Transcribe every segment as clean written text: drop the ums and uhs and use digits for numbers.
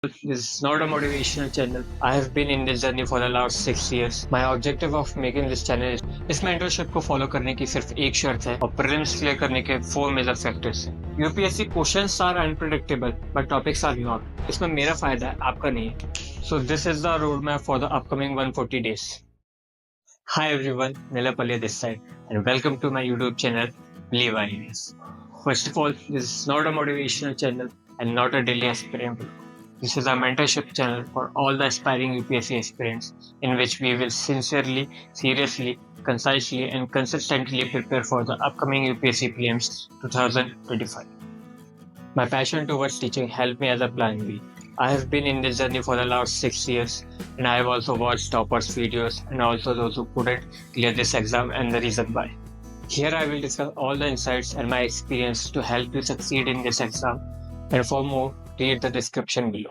This is not a motivational channel. I have been in this journey for the last 6 years. My objective of making this channel is इस mentorship को follow करने की सिर्फ एक शर्त है और प्रीलिम्स क्लियर करने के 4 मेजर फैक्टर्स हैं। UPSC questions are unpredictable but topics are not. इसमें मेरा फायदा है, आपका नहीं है। So this is the road map for the upcoming 140 days. Hi everyone, Nilapalli this side and welcome to my YouTube channel Live Ideas. First of all, this is not a motivational channel and not a daily aspirant blog. This is a mentorship channel for all the aspiring UPSC aspirants in which we will sincerely, seriously, concisely and consistently prepare for the upcoming UPSC prelims 2025. My passion towards teaching helped me as a plan B. I have been in this journey for the last 6 years and I have also watched toppers videos and also those who couldn't clear this exam and the reason why. Here I will discuss all the insights and my experience to help you succeed in this exam, and for more, read the description below.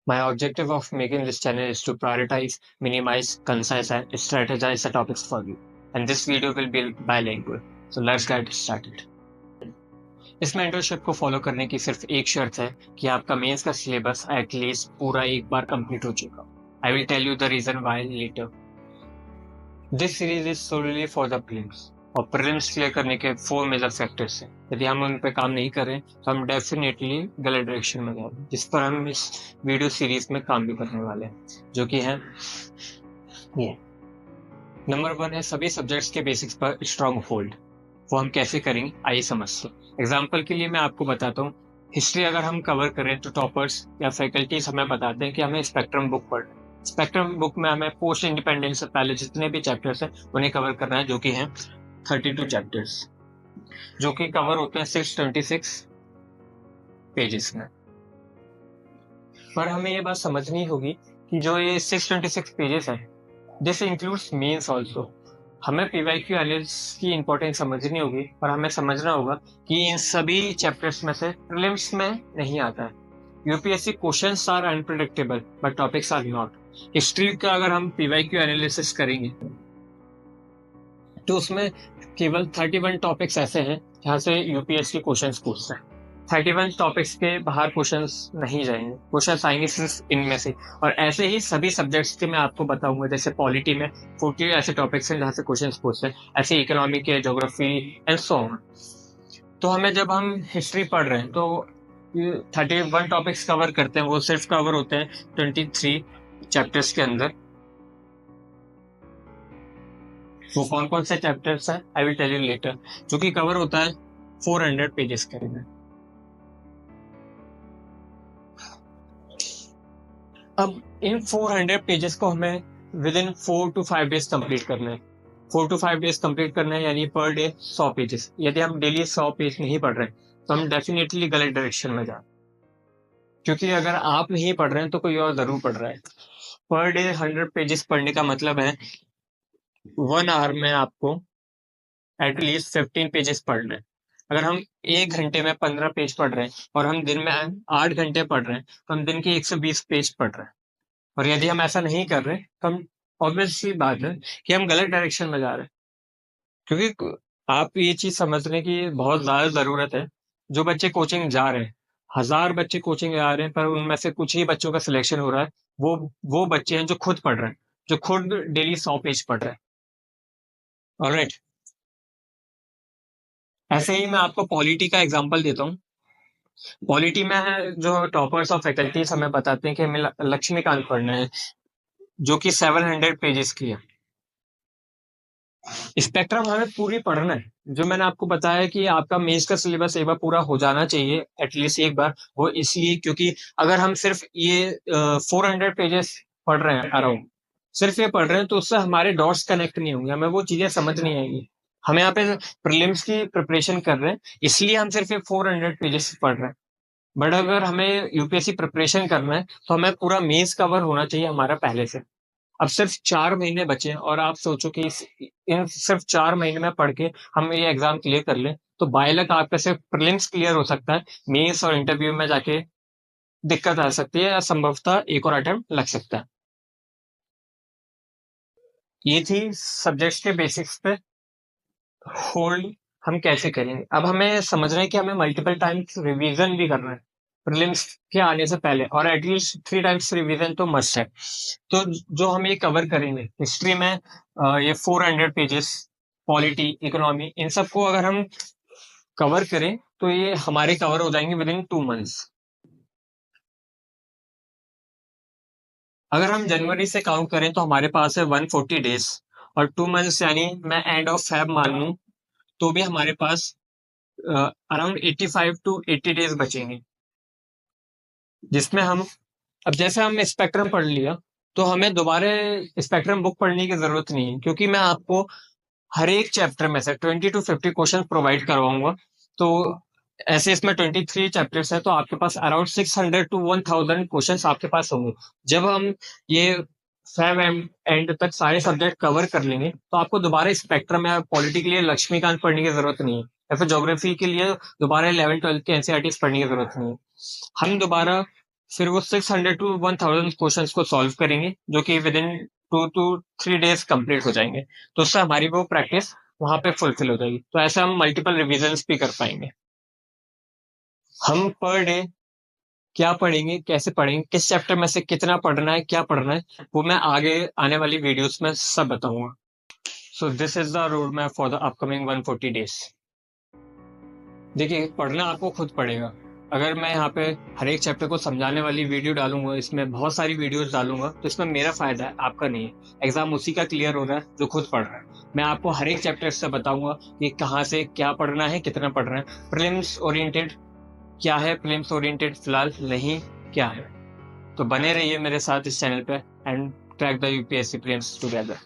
My objective of making this channel is to prioritize, minimize, concise and strategize the topics for you. And this video will be bilingual. So let's get started. इस mentorship को follow करने की सिर्फ एक शर्त है कि आपका मेंस का सिलेबस एटलीस्ट पूरा एक बार कंप्लीट हो चुका। I will tell you the reason why later. This series is solely for the prelims और प्रीलिम्स क्लियर करने के 4 मेजर फैक्टर्स हैं। यदि हम उन पे काम नहीं करें तो हम डेफिनेटली गलत डायरेक्शन में जाएंगे, जिस पर हम इस वीडियो सीरीज में काम भी करने वाले हैं, जो कि है ये। नंबर 1 है सभी सब्जेक्ट्स के बेसिक्स पर स्ट्रॉन्ग होल्ड। वो हम कैसे करेंगे आइए समझते हैं। एग्जाम्पल के लिए मैं आपको बताता हूँ, हिस्ट्री अगर हम कवर करें तो टॉपर्स या फैकल्टीज हमें बताते हैं कि हमें स्पेक्ट्रम बुक पढ़ना है। स्पेक्ट्रम बुक में हमें पोस्ट इंडिपेंडेंस से पहले जितने भी चैप्टर्स हैं उन्हें कवर करना है, जो कि हैं 32 चैप्टर्स, जो कि कवर होते हैं 626 पेजेस में। पर हमें ये बात समझनी होगी कि जो ये 626 पेजेस हैं, दिस इंक्लूड्स मेंस ऑल्सो। हमें पीवाईक्यू एनालिसिस की इंपॉर्टेंस समझनी होगी और हमें समझना होगा कि इन सभी चैप्टर्स में से प्रीलिम्स में नहीं आता है। UPSC questions are unpredictable but topics are not. History का अगर हम पीवाईक्यू एनालिसिस करेंगे तो उसमें केवल 31 टॉपिक्स ऐसे हैं जहां से यूपीएससी क्वेश्चंस पूछते हैं। 31 टॉपिक्स के बाहर क्वेश्चंस नहीं जाएंगे, क्वेश्चंस आएंगे सिर्फ इनमें से। और ऐसे ही सभी सब्जेक्ट्स के मैं आपको बताऊंगा, जैसे पॉलिटी में 40 ऐसे टॉपिक्स हैं जहां से क्वेश्चंस पूछते हैं, ऐसे इकोनॉमी के, ज्योग्राफी एंड सो ऑन। तो हमें जब हम हिस्ट्री पढ़ रहे हैं तो 31 टॉपिक्स कवर करते हैं, वो सिर्फ कवर होते हैं 23 चैप्टर्स के अंदर। वो कौन कौन से चैप्टर्स हैं I will tell you later, जो कि कवर होता है 400 पेजेस के अंदर। अब इन 400 पेजेस को हमें with in 4 to 5 days complete करना है। 4 to 5 days कंप्लीट करना है, यानी पर डे 100 पेजेस। यदि हम डेली 100 पेज नहीं पढ़ रहे तो हम डेफिनेटली गलत डायरेक्शन में जा, क्योंकि अगर आप नहीं पढ़ रहे हैं तो कोई और जरूर पढ़ रहा है। पर डे 100 पेजेस पढ़ने का मतलब है 1 hour में आपको एटलीस्ट 15 पेजेस पढ़ना है। अगर हम 1 घंटे में 15 पेज पढ़ रहे हैं और हम दिन में 8 घंटे पढ़ रहे हैं तो हम दिन के 120 पेज पढ़ रहे हैं। और यदि हम ऐसा नहीं कर रहे तो हम ऑब्वियसली बात है कि हम गलत डायरेक्शन में जा रहे हैं। क्योंकि आप ये चीज समझने की बहुत ज्यादा जरूरत है। जो बच्चे कोचिंग जा रहे हैं, 1000 बच्चे कोचिंग जा रहे हैं, पर उनमें से कुछ ही बच्चों का सिलेक्शन हो रहा है। वो बच्चे हैं जो खुद पढ़ रहे हैं, जो खुद डेली 100 पेज पढ़ रहे हैं। ऑलराइट, ऐसे ही मैं आपको पॉलिटी का एग्जांपल देता हूँ। पॉलिटी में जो टॉपर्स और फैकल्टीज हमें बताते हैं कि हमें लक्ष्मीकांत पढ़ना है, जो कि 700 पेजेस की है। स्पेक्ट्रम हमें पूरी पढ़ना है। जो मैंने आपको बताया कि आपका मेंस का सिलेबस एक बार पूरा हो जाना चाहिए एटलीस्ट एक बार, वो इसलिए क्योंकि अगर हम सिर्फ ये 400 पेजेस पढ़ रहे हैं अराउंड, सिर्फ ये पढ़ रहे हैं तो उससे हमारे डॉट्स कनेक्ट नहीं होंगे, हमें वो चीजें समझ नहीं आएंगी। हम यहाँ पे प्रीलिम्स की प्रिपरेशन कर रहे हैं, इसलिए हम सिर्फ ये 400 पेजेस पढ़ रहे हैं। बट अगर हमें यूपीएससी प्रिपरेशन करना है तो हमें पूरा मेंस कवर होना चाहिए हमारा पहले से। अब सिर्फ 4 महीने बचे हैं और आप सोचो कि इन सिर्फ 4 महीने में पढ़ के हम ये एग्जाम क्लियर कर लें तो बाय लक आपका सिर्फ प्रीलिम्स क्लियर हो सकता है, मेंस और इंटरव्यू में जाके दिक्कत आ सकती है या संभवतः एक और अटेम्प्ट लग सकता है। ये थी सब्जेक्ट्स के बेसिक्स पे होल्ड हम कैसे करेंगे। अब हमें समझना है कि हमें मल्टीपल टाइम्स रिवीजन भी करना है। प्रीलिम्स के आने से पहले, और एटलीस्ट 3 टाइम्स रिवीजन तो मस्ट है। तो जो हम ये कवर करेंगे हिस्ट्री में, ये 400 पेजेस, पॉलिटी, इकोनॉमी, इन सबको अगर हम कवर करें तो ये हमारे कवर हो जाएंगे विद इन 2 मंथ्स। अगर हम जनवरी से काउंट करें तो हमारे पास है 140 डेज, और 2 मंथ्स यानी मैं एंड ऑफ फेब मान लूं तो भी हमारे पास अराउंड 85 टू 80 डेज बचेंगे, जिसमें हम, अब जैसे हम स्पेक्ट्रम पढ़ लिया तो हमें दोबारा स्पेक्ट्रम बुक पढ़ने की जरूरत नहीं है, क्योंकि मैं आपको हर एक चैप्टर में से 20 टू 50 क्वेश्चन प्रोवाइड करवाऊंगा। तो ऐसे इसमें 23 चैप्टर्स है, तो आपके पास अराउंड 600 टू 1000 क्वेश्चंस आपके पास होंगे। जब हम ये फैम एंड तक सारे सब्जेक्ट कवर कर लेंगे तो आपको दोबारा स्पेक्ट्रम या पॉलिटी के लिए लक्ष्मीकांत पढ़ने की जरूरत नहीं है, या फिर ज्योग्राफी के लिए दोबारा 11-12 के एनसीईआरटी पढ़ने की जरूरत नहीं है। हम दोबारा फिर वो 600 टू 1000 क्वेश्चंस को सॉल्व करेंगे, जो कि with in 2 to 3 days complete हो जाएंगे। तो उससे हमारी वो प्रैक्टिस वहां पे फुलफिल हो जाएगी। तो ऐसे हम मल्टीपल रिविजन्स भी कर पाएंगे। हम पर डे क्या पढ़ेंगे, कैसे पढ़ेंगे, किस चैप्टर में से कितना पढ़ना है, क्या पढ़ना है, वो मैं आगे आने वाली वीडियोस में सब बताऊंगा। सो this is the road map for the upcoming 140 days. देखिए, पढ़ना आपको खुद पड़ेगा। अगर मैं यहाँ पे हर एक चैप्टर को समझाने वाली वीडियो डालूंगा, इसमें बहुत सारी वीडियोस डालूंगा, तो इसमें मेरा फायदा है, आपका नहीं है। एग्जाम उसी का क्लियर हो रहा है जो खुद पढ़ रहा है। मैं आपको हर एक चैप्टर से बताऊंगा कि कहाँ से क्या पढ़ना है, कितना पढ़ना है, प्रीलिम्स ओरिएंटेड क्या है, प्रीलिम्स ओरिएंटेड फिलहाल नहीं क्या है। तो बने रहिए मेरे साथ इस चैनल पे and track the UPSC prelims together.